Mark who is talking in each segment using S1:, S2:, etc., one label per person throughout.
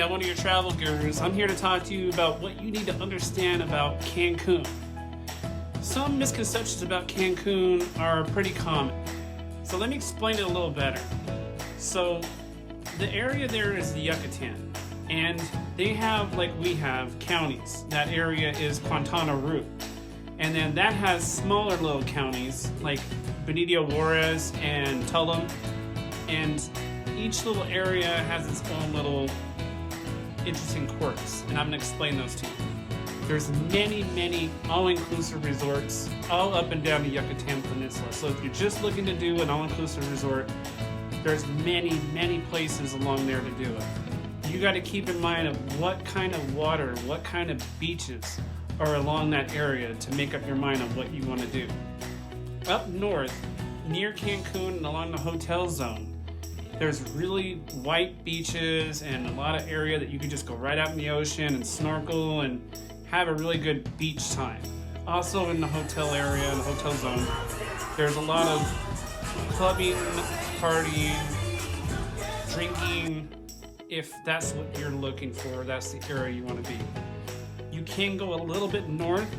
S1: Micah, one of your travel gurus. I'm here to talk to you about what you need to understand about Cancun. Some misconceptions about Cancun are pretty common, so let me explain it a little better. So the area there is the Yucatán, and they have, like we have, counties. That area is Quintana Roo, and then that has smaller little counties like Benito Juarez and Tulum, and each little area has its own little interesting quirks, and I'm going to explain those to you. There's many all-inclusive resorts all up and down the Yucatán Peninsula. So if you're just looking to do an all-inclusive resort, there's many places along there to do it. You got to keep in mind of what kind of water, what kind of beaches are along that area to make up your mind on what you want to do. Up north, near Cancun and along the hotel zone, there's really white beaches and a lot of area that you can just go right out in the ocean and snorkel and have a really good beach time. Also in the hotel area, the hotel zone, there's a lot of clubbing, partying, drinking. If that's what you're looking for, that's the area you want to be. You can go a little bit north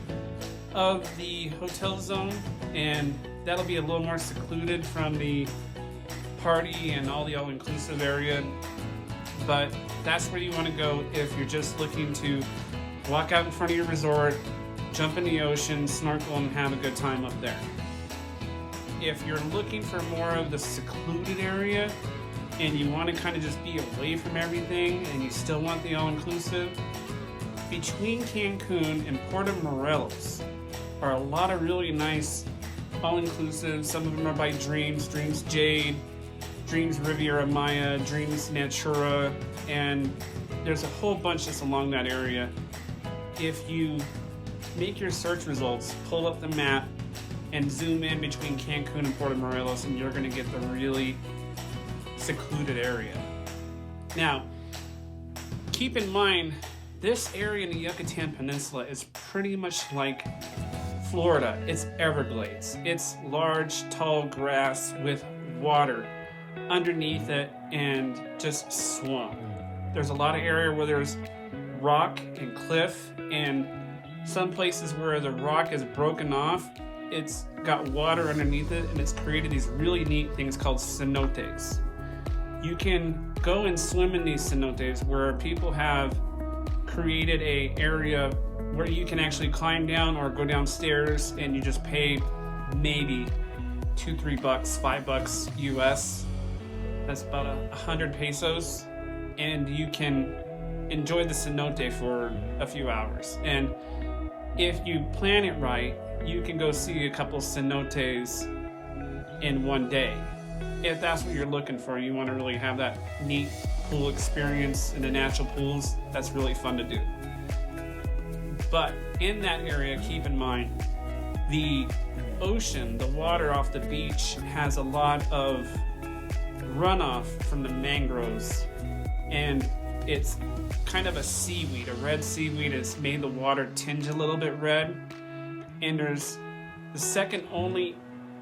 S1: of the hotel zone, and that'll be a little more secluded from the party and all the all-inclusive area, but that's where you want to go if you're just looking to walk out in front of your resort, jump in the ocean, snorkel, and have a good time up there. If you're looking for more of the secluded area and you want to kind of just be away from everything and you still want the all-inclusive, between Cancun and Puerto Morelos are a lot of really nice all-inclusive. Some of them are by Dreams Jade, Dreams Riviera Maya, Dreams Natura, and there's a whole bunch just along that area. If you make your search results, pull up the map, and zoom in between Cancun and Puerto Morelos, and you're going to get the really secluded area. Now, keep in mind, this area in the Yucatán Peninsula is pretty much like Florida. It's Everglades. It's large, tall grass with water underneath it and just swamp. There's a lot of area where there's rock and cliff, and some places where the rock is broken off, it's got water underneath it, and it's created these really neat things called cenotes. You can go and swim in these cenotes where people have created a area where you can actually climb down or go downstairs, and you just pay maybe $2-3, $5 US. That's about 100 pesos, and you can enjoy the cenote for a few hours. And if you plan it right, you can go see a couple cenotes in one day. If that's what you're looking for, you want to really have that neat pool experience in the natural pools, that's really fun to do. But in that area, keep in mind, the ocean, the water off the beach, has a lot of runoff from the mangroves, and it's kind of a seaweed, a red seaweed. It's made the water tinge a little bit red, and there's the second only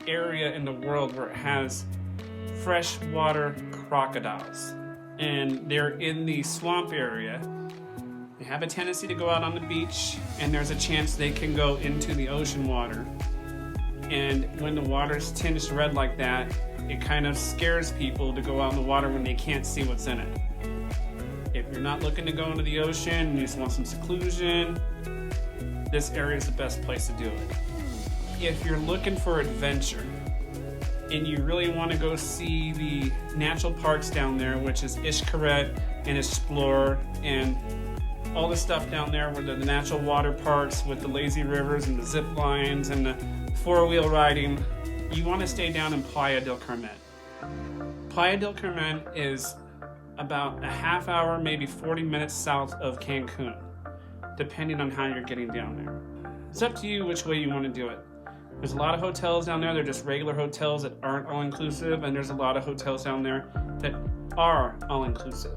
S1: area in the world where it has freshwater crocodiles, and they're in the swamp area. They have a tendency to go out on the beach, and there's a chance they can go into the ocean water, and when the water's tinged red like that, it kind of scares people to go out in the water when they can't see what's in it. If you're not looking to go into the ocean and you just want some seclusion, this area is the best place to do it. If you're looking for adventure and you really want to go see the natural parks down there, which is Xcaret and Explore and all the stuff down there where the natural water parks with the lazy rivers and the zip lines and the four-wheel riding, you want to stay down in Playa del Carmen. Playa del Carmen is about a half hour, maybe 40 minutes south of Cancun, depending on how you're getting down there. It's up to you which way you want to do it. There's a lot of hotels down there. They're just regular hotels that aren't all-inclusive, and there's a lot of hotels down there that are all-inclusive.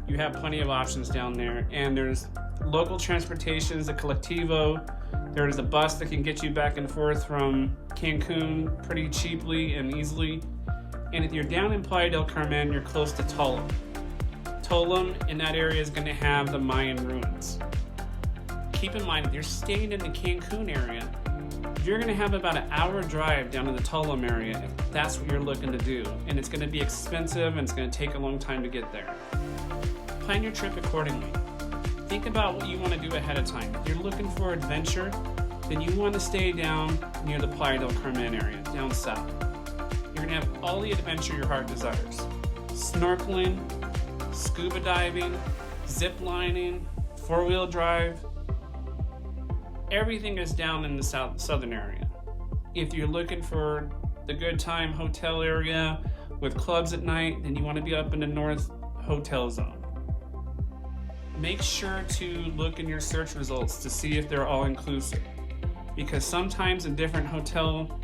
S1: You have plenty of options down there, and there's local transportations, the Colectivo. There's a bus that can get you back and forth from Cancun pretty cheaply and easily. And if you're down in Playa del Carmen, you're close to Tulum. Tulum in that area is going to have the Mayan ruins. Keep in mind, if you're staying in the Cancun area, you're going to have about an hour drive down to the Tulum area if that's what you're looking to do. And it's going to be expensive and it's going to take a long time to get there. Plan your trip accordingly. Think about what you want to do ahead of time. If you're looking for adventure, then you want to stay down near the Playa del Carmen area, down south. You're going to have all the adventure your heart desires. Snorkeling, scuba diving, zip lining, four-wheel drive. Everything is down in the southern area. If you're looking for the good time hotel area with clubs at night, then you want to be up in the north hotel zone. Make sure to look in your search results to see if they're all inclusive, because sometimes in different hotel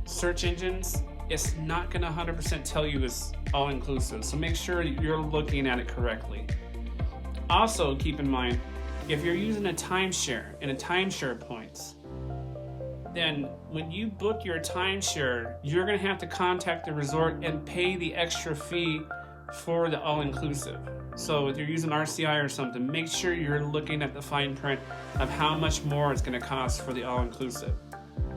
S1: search engines, it's not going to 100% tell you it's all inclusive. So make sure you're looking at it correctly. Also, keep in mind, if you're using a timeshare and a timeshare points, then when you book your timeshare, you're going to have to contact the resort and pay the extra fee for the all-inclusive. So if you're using RCI or something, make sure you're looking at the fine print of how much more it's going to cost for the all-inclusive.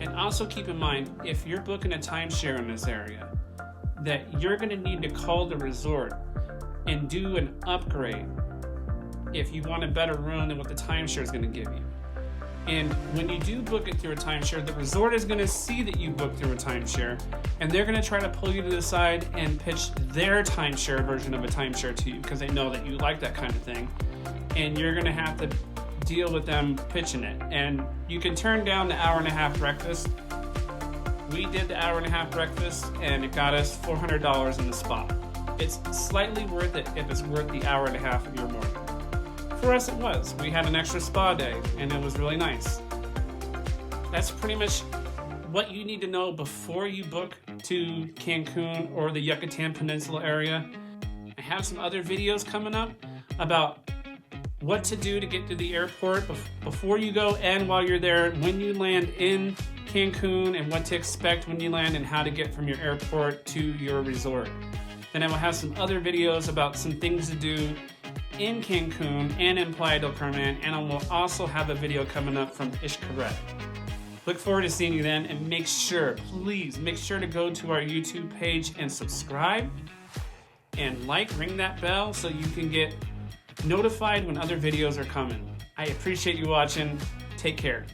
S1: And also keep in mind, if you're booking a timeshare in this area, that you're going to need to call the resort and do an upgrade if you want a better room than what the timeshare is going to give you. And when you do book it through a timeshare, the resort is going to see that you booked through a timeshare, and they're going to try to pull you to the side and pitch their timeshare version of a timeshare to you because they know that you like that kind of thing, and you're going to have to deal with them pitching it. And you can turn down the hour-and-a-half breakfast. We did the hour-and-a-half breakfast, and it got us $400 in the spot. It's slightly worth it if it's worth the hour-and-a-half of your morning. For us, it was. We had an extra spa day, and it was really nice. That's pretty much what you need to know before you book to Cancun or the Yucatán Peninsula area. I have some other videos coming up about what to do to get to the airport before you go and while you're there, when you land in Cancun, and what to expect when you land, and how to get from your airport to your resort. Then I will have some other videos about some things to do in Cancun and in Playa del Carmen, and I will also have a video coming up from Xcaret. Look forward to seeing you then, and please make sure to go to our YouTube page and subscribe and ring that bell so you can get notified when other videos are coming. I appreciate you watching. Take care.